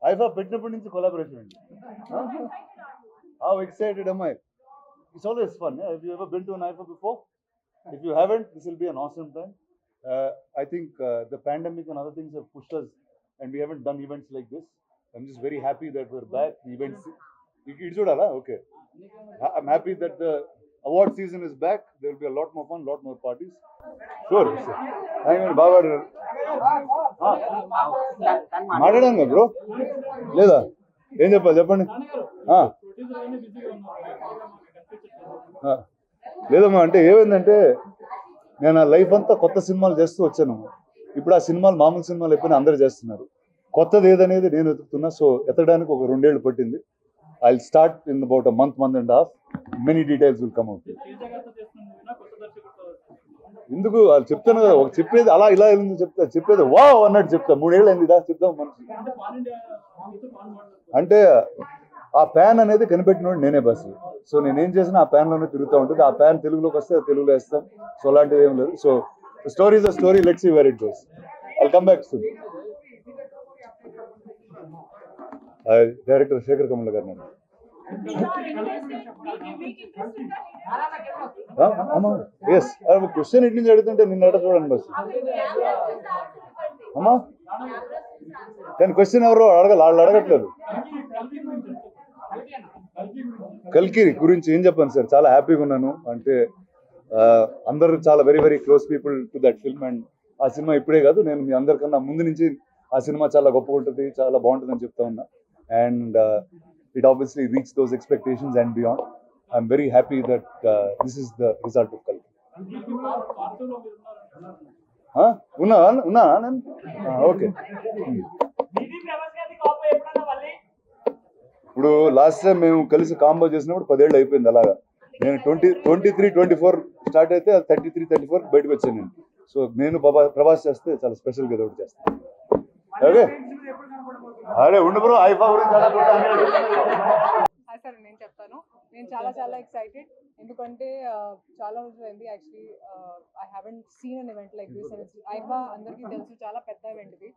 ఐఫా పెట్టినప్పటి నుంచి కొలాబరేషన్ అండి. How excited am I? It's always fun. Yeah? Have you ever been to an IFA before? If you haven't, this will be an awesome time. I think the pandemic and other things have pushed us, and we haven't done events like this. I'm just very happy that we're back. The events, okay. I'm happy that the award season is back. There will be a lot more fun, lot more parties. Sure. I mean, Baba. మాట్లాడాను bro లేదా ఏం చెప్పండి లేదమ్మా. అంటే ఏమైందంటే నేను ఆ life అంతా కొత్త సినిమాలు చేస్తూ వచ్చాను. ఇప్పుడు ఆ సినిమాలు మామూలు సినిమాలు అయిపోయినా అందరూ చేస్తున్నారు. కొత్తది ఏదనేది నేను వెతుకుతున్నా. సో ఎతకడానికి ఒక 2 ఏళ్ళు పట్టింది. I will start in about a month and a half. Many details will come out. ఎందుకు వాళ్ళు చెప్తాను కదా, ఒక చెప్పేది అలా ఇలా చెప్తా, చెప్పేది వావ్ అన్నట్టు చెప్తా. 3 ఏళ్ళు అయింది చెప్తాం మనిషి. అంటే ఆ ప్యాన్ అనేది కనిపెట్టినోడు నేనే బస్. సో నేనేం చేసినా ఆ ప్యాన్లోనే తిరుగుతూ ఉంటుంది. ఆ ప్యాన్ తెలుగులోకి వస్తే తెలుగులో వేస్తాం. సో అలాంటిది ఏం లేదు. So story is a story, let's see where it goes. I'll come back soon. Director Sekhar Kammula garu. Yes question ఇటు నుంచి అడుగుతుంటే నిన్న అడ చూడండి బస్ అమ్మా. కానీ క్వశ్చన్ ఎవరు వాళ్ళు అడగట్లేదు. కల్కి గురించి ఏం చెప్పాను సార్, చాలా హ్యాపీగా ఉన్నాను. అంటే అందరూ చాలా very very close people to that film. And ఆ సినిమా ఇప్పుడే కాదు, నేను మీ అందరికన్నా ముందు నుంచి ఆ సినిమా చాలా గొప్పగా ఉంటుంది, చాలా బాగుంటుంది అని చెప్తా ఉన్నా. And it obviously reached those expectations and beyond. I'm very happy that this is the result of Kalki. Unna okay. ఇప్పుడు లాస్ట్ టైం మేము కలిసి కాంబో చేసినప్పుడు 10 ఏళ్ళు అయిపోయింది. అలాగా నేను 23-24 స్టార్ట్ అయితే 33-34 బయటకు వచ్చాను నేను. సో నేను ప్రభాస్ చేస్తే చాలా స్పెషల్గా ఏదో ఒకటి చేస్తాను. ఓకే అరే ఉండు బ్రో. ఐఫా గురించి సార్ నేను చెప్తాను. నేను చాలా ఎక్సైటెడ్, ఎందుకంటే చాలా రోజులు అయింది actually. I haven't seen an event like this. IIFA అందరికీ తెలుసు, చాలా పెద్ద ఈవెంట్ ఇది.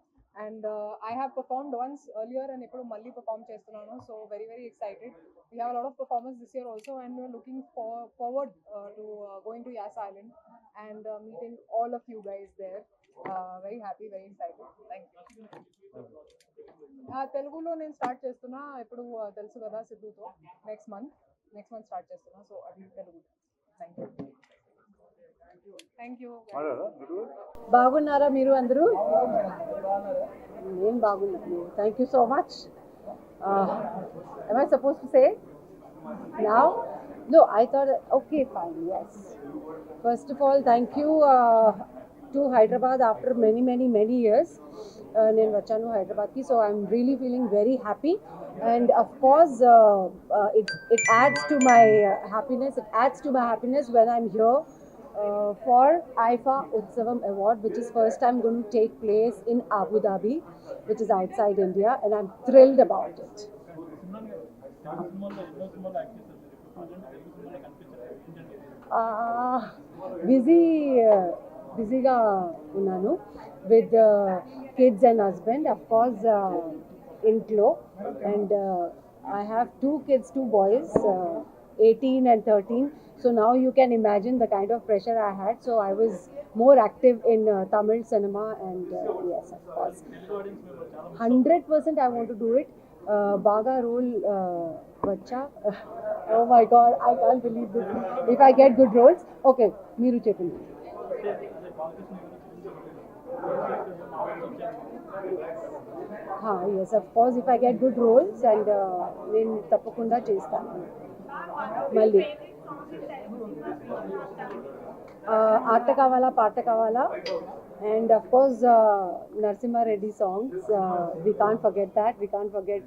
And I have performed once earlier and ఇప్పుడు మళ్ళీ పర్ఫార్మ్ చేస్తున్నాను. So very excited. We have lot of performance this year also, and we're looking forward to going to Yas Island and meeting all of you guys there. Very happy, very excited. Thank you. తెలుగులో నేను start చేస్తున్నా. ఇప్పుడు తెలుసు కదా సిద్ధుతో. Next month start చేస్తున్నా. So అది Telugu. Thank you. బాగున్నారా మీరు అందరూ? నేను బాగున్నాను. Thank you so much. Am I supposed to say now? No, I thought, okay, fine, yes. First of all, thank you to Hyderabad after many years. నేను వచ్చాను హైదరాబాద్కి. So I'm really feeling very happy. And of course it adds to my happiness when I'm here for IFA Utsavam Award, which is first time going to take place in Abu Dhabi, which is outside India, and I'm thrilled about it. బిజీగా ఉన్నాను with kids and husband, of course, intlo. And I have 2 kids, 2 boys, 18 and 13. So now you can imagine the kind of pressure I had. So I was more active in Tamil cinema, and yes, of course, 100% I want to do it. Baga role vacha. Oh my God, I can't believe this. If I get good roles, okay, Meeru Cheppandi. Yes, of course, if I get good roles, and నేను తప్పకుండా చేస్తాను మళ్ళీ. ఆట కావాలా పాట కావాలా, and of course Narasimha Reddy songs, we can't forget that. We can't forget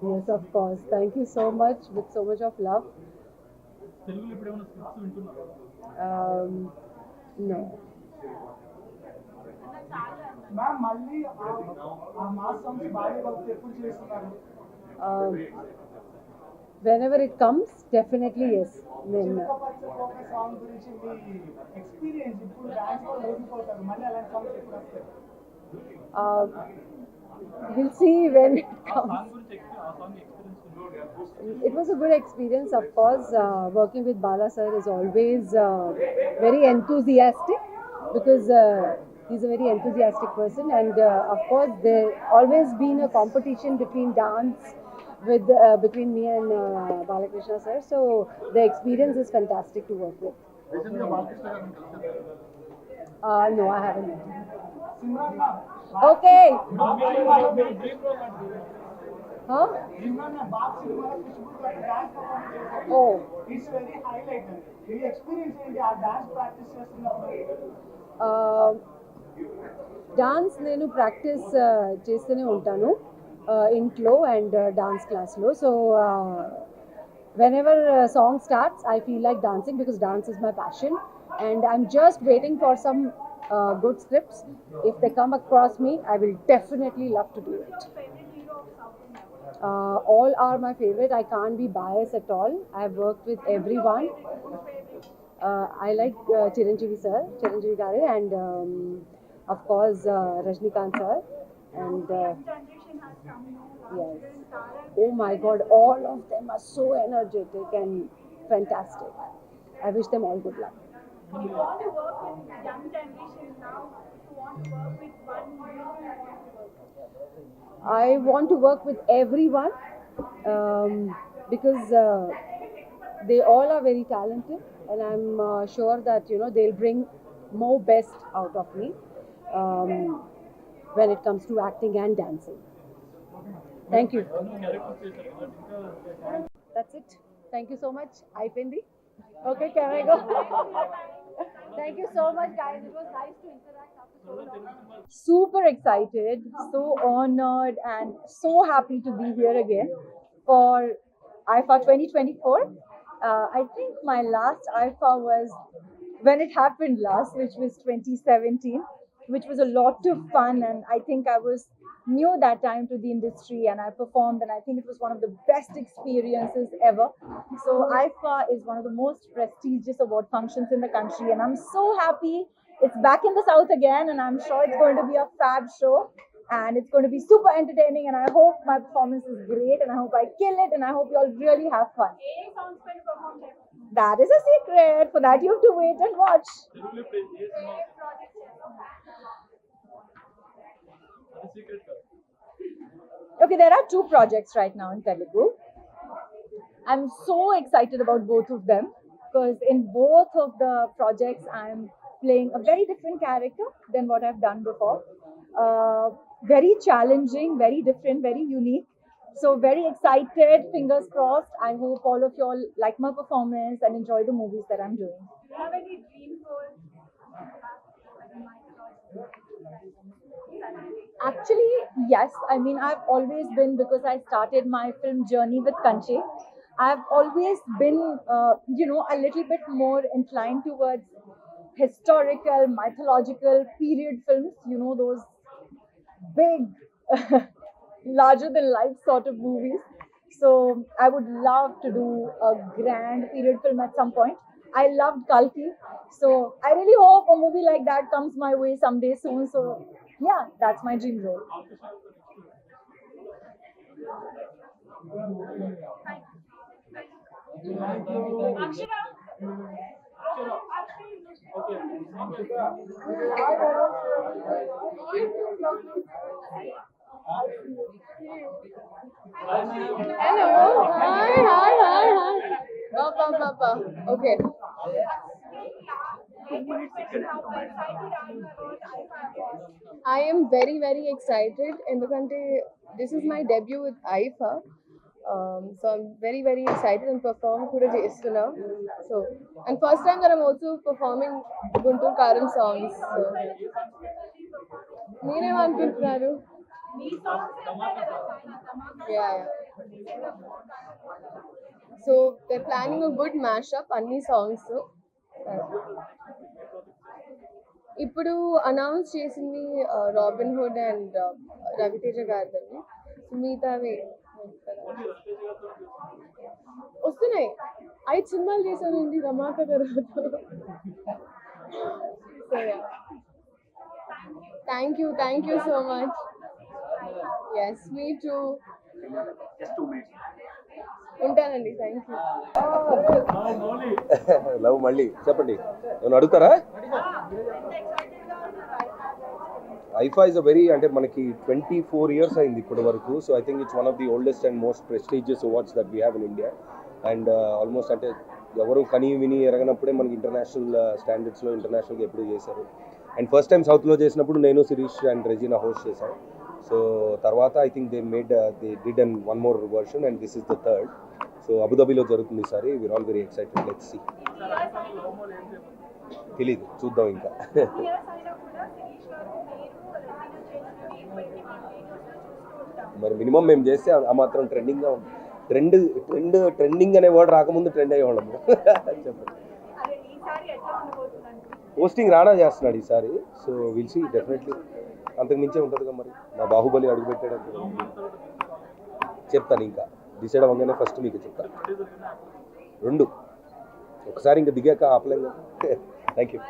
yes, of course. Thank you so much, with so much of love. No. whenever it comes, definitely yes. Then, ఒక song గురించి మీ experience ఇప్పుడు dance లో ఓడిపోతారు మళ్ళీ అలాంటి songs ఎప్పుడు వస్తాయి we'll see when it comes. It was a good experience, of course. Working with Bala sir is always very enthusiastic because he's a very enthusiastic person, and of course, there always been a competition between dance with between me and Balakrishna sir. So the experience is fantastic to work with. No, I haven't. Simran Okay. Huh? Simran Bob సినిమాలో ఖుష్బూ గారు dance perform చేశారు Oh. It's very highlight me experience ఏంటి ఆ dance practice చేస్తున్నప్పుడు dance నేను practice చేస్తూనే ఉంటాను ఇంట్లో అండ్ డాన్స్ క్లాస్లో so whenever song starts I feel like dancing because dance is my passion and I'm just waiting for some good scripts. If they come across me I will definitely love to do it. All are my favorite. I can't be biased at all. I've worked with everyone. I like Chiranjeevi sir, Chiranjeevi Garu, and of course Rajnikant sir. And yes, oh my God, all of them are so energetic and fantastic. I wish them all good luck. You want to work with young generation now. You want to work with one new. I want to work with everyone because they all are very talented, and I'm sure that they'll bring more best out of me um, when it comes to acting and dancing. Thank you. That's it. Thank you so much. Aypendi. Okay, can I go? Thank you so much, guys. It was nice to interact after so long. Super excited, so honored, and so happy to be here again for IFA 2024. I think my last IFA was when it happened last, which was 2017, which was a lot of fun, and I think I was new that time to the industry and I performed and I think it was one of the best experiences ever. So IFA is one of the most prestigious award functions in the country and I'm so happy it's back in the south again and I'm sure it's going to be a fab show and it's going to be super entertaining and I hope my performance is great and I hope I kill it and I hope you all really have fun. That is a secret. For that you have to wait and watch. Okay, there are two projects right now in Telugu. I'm so excited about both of them because in both of the projects I'm playing a very different character than what I've done before. Very challenging, very different, very unique. So very excited, fingers crossed. I hope all of you all like my performance and enjoy the movies that I'm doing. Do you have any dream roles? Actually, yes. I mean, I've always been, because I started my film journey with Kanche, I've always been, a little bit more inclined towards historical, mythological period films, those big, larger than life sort of movies. So I would love to do a grand period film at some point. I loved Kalki. So I really hope a movie like that comes my way someday soon. So yeah, that's my dream role. Akshara. Hello. Hi. Papa. Okay. I am very, very excited in the country. This is my debut with IFA. So I'm very, very excited and perform kuda chestunna. So, and first time that I'm also performing Guntur Karan songs. So, మీరేమనుకుంటున్నారు? Yeah. So they're planning a good mashup అన్ని songs. ఇప్పుడు announce చేసింది Robin Hood and Ravi Teja గారిని. మిగతావి అయిపోయినాయి 5 సినిమాలు చేశానండి ధమాకా తర్వాత. So yeah thank you so much. Yes me too. ఉంటానండి. Thank you. లవ్ మళ్ళీ చెప్పండి, ఏమైనా అడుగుతారా? ఐఫా ఇస్ అ వెరీ, అంటే మనకి 24 years అయింది ఇప్పటి వరకు. So I think it's one of the oldest and most prestigious awards that we have in India. And almost అంటే ఎవరు కనీ విని ఎరగనప్పుడే మనకి ఇంటర్నేషనల్ స్టాండర్డ్స్లో ఇంటర్నేషనల్గా ఎప్పుడు చేశారు. అండ్ ఫస్ట్ టైం సౌత్లో చేసినప్పుడు నేను, శిరీష్ అండ్ రెజీనా హోస్ట్ చేశాం. సో తర్వాత I think they did and one more version and this is the third. So అబుదాబిలో జరుగుతుంది ఈసారి. We're all very excited. Let's see. తెలీదు, చూద్దాం ఇంకా. మరి మినిమం మేము చేస్తే ఆ మాత్రం ట్రెండింగ్గా ఉంది. ట్రెండింగ్ అనే వర్డ్ రాకముందు ట్రెండ్ అయ్యేవాళ్ళము. చెప్పండి. పోస్టింగ్ రానా చేస్తున్నాడు ఈసారి. So will see definitely. అంతకు మించే ఉంటుందిగా మరి. మా బాహుబలి అడుగుపెట్టాడు చెప్తాను. ఇంకా డిసైడ్ అవ్వగానే ఫస్ట్ మీకు చెప్తాను. 2 ఒకసారి ఇంకా దిగాక ఆపలేం కదా. Thank you.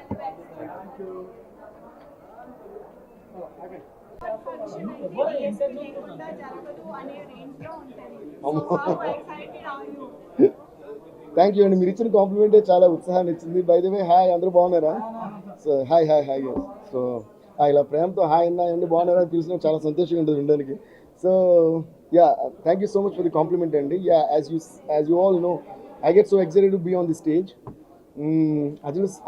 థ్యాంక్ యూ అండి. మీరు ఇచ్చిన కాంప్లిమెంటే చాలా ఉత్సాహాన్ని ఇచ్చింది. బై ద వే హాయ్, అందరూ బాగున్నారా? So hi. సో ఇలా ప్రేమతో హాయ్ అన్నాయండి, బాగున్నారా అని పిలిచిన చాలా సంతోషంగా ఉంటుంది వినడానికి. So yeah, thank you so much for the compliment అండి. Yeah, as you all know, I get so excited to be on the stage.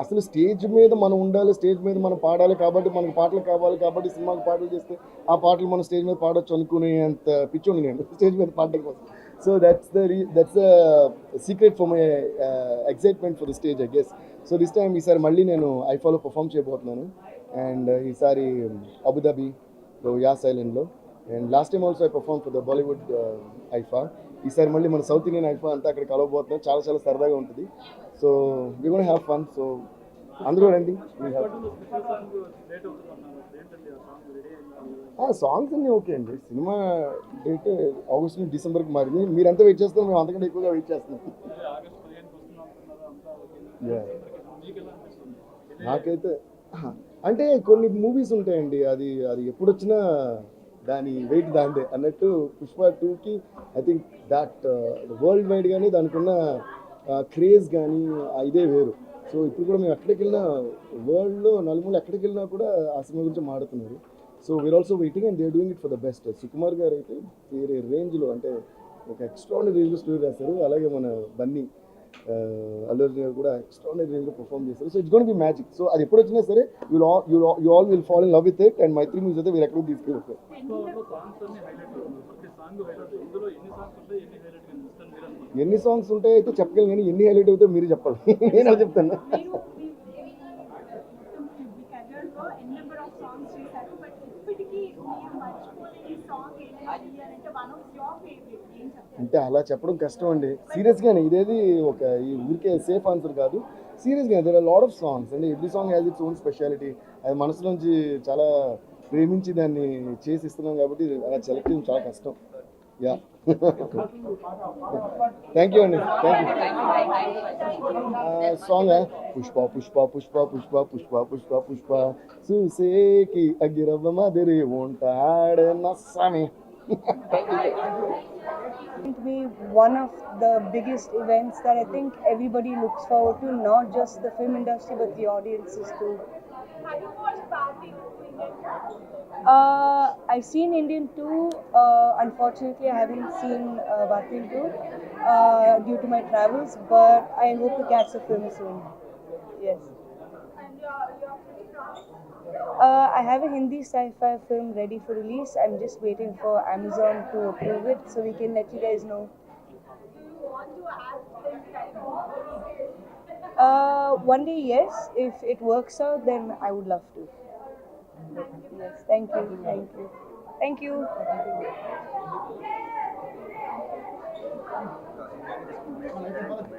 అసలు స్టేజ్ మీద మనం ఉండాలి, స్టేజ్ మీద మనం పాడాలి కాబట్టి మనకు పాటలు కావాలి. కాబట్టి సినిమాకి పాటలు చేస్తే ఆ పాటలు మనం స్టేజ్ మీద పాడొచ్చు అనుకునేంత పిచ్చోండి నేను స్టేజ్ మీద పాడడం కోసం. So that's the secret for my excitement for the stage, I guess. So this time ఈసారి మళ్ళీ నేను ఐఫాలో పర్ఫామ్ చేయబోతున్నాను. అండ్ ఈసారి అబుదాబిలో యాస్ ఐలాండ్లో. And last time also I perform for the Bollywood IIFA. ఈసారి మళ్ళీ మన సౌత్ ఇండియన్ ఐఫా అంతా అక్కడ కలవబోతున్నాం. చాలా సరదాగా ఉంటుంది. So we gonna have fun. So అందరూ రండి. సాంగ్స్ అన్నీ ఓకే అండి. సినిమా డేట్ ఆగస్ట్ నుంచి డిసెంబర్కి మారింది. మీరంతా వెయిట్ చేస్తాం, మేము అంతకంటే ఎక్కువగా వెయిట్ చేస్తున్నాం. నాకైతే అంటే కొన్ని మూవీస్ ఉంటాయండి, అది ఎప్పుడు వచ్చినా దాని వెయిట్ దాందే అన్నట్టు. పుష్ప 2కి I think that world wide కానీ దానికి ఉన్న క్రేజ్ కానీ ఇదే వేరు. సో ఇప్పుడు కూడా మేము ఎక్కడికి వెళ్ళినా, వరల్డ్లో నలుమూల ఎక్కడికి వెళ్ళినా కూడా ఆ సినిమా గురించి మాడుతున్నారు. So we're also waiting and they are doing it for the best. Sukumar garu అయితే వేరే రేంజ్లో, అంటే ఒక ఎక్స్ట్రాడినరీ రేంజ్లో స్టోరీ రాశారు. అలాగే మన బన్నీ అల్లు అర్జున్ గారు కూడా ఎక్స్ట్రాడినరీ రేంజ్లో పర్ఫామ్ చేస్తారు. So it's gonna be magic. So అది ఎప్పుడు వచ్చినా సరే you all will fall in love with it. And Mythri music అయితే మీరు ఎక్కడికి తీసుకెళ్తారు. ఎన్ని సాంగ్స్ ఉంటాయి అయితే చెప్పగలను, కానీ ఎన్ని హైలైట్ అవుతాయో మీరు చెప్పాలి. నేను అలా చెప్తాను. అంటే అలా చెప్పడం కష్టం అండి. సీరియస్గానే ఇదేది ఒక ఈ ఊరికే సేఫ్ ఆన్సర్ కాదు. సీరియస్గా there are lot of songs అండి. Every song has its own speciality. అది మనసులోంచి చాలా ప్రేమించి దాన్ని చేసి ఇస్తున్నాం కాబట్టి అలా సెలెక్ట్ చేయడం చాలా కష్టం. యా, థ్యాంక్ యూ అండి. Thank you. Song Pushpa Pushpa Pushpa Pushpa Pushpa Pushpa Pushpa చూసేకి అగిరవ్వ మాదిరి ఉంటాడు నస్సామి. Going to be one of the biggest events that I think everybody looks forward to, not just the film industry but the audiences too. Have you watched Barbie? I've seen Indian 2. Unfortunately, I haven't seen Barbie 2 due to my travels, but I hope to catch the film soon. Yes. And your promise? I have a Hindi sci-fi film ready for release. I'm just waiting for Amazon to approve it so we can let you guys know. Do you want to act in Telugu? One day, yes. If it works out, then I would love to. Yes, thank you. Thank you.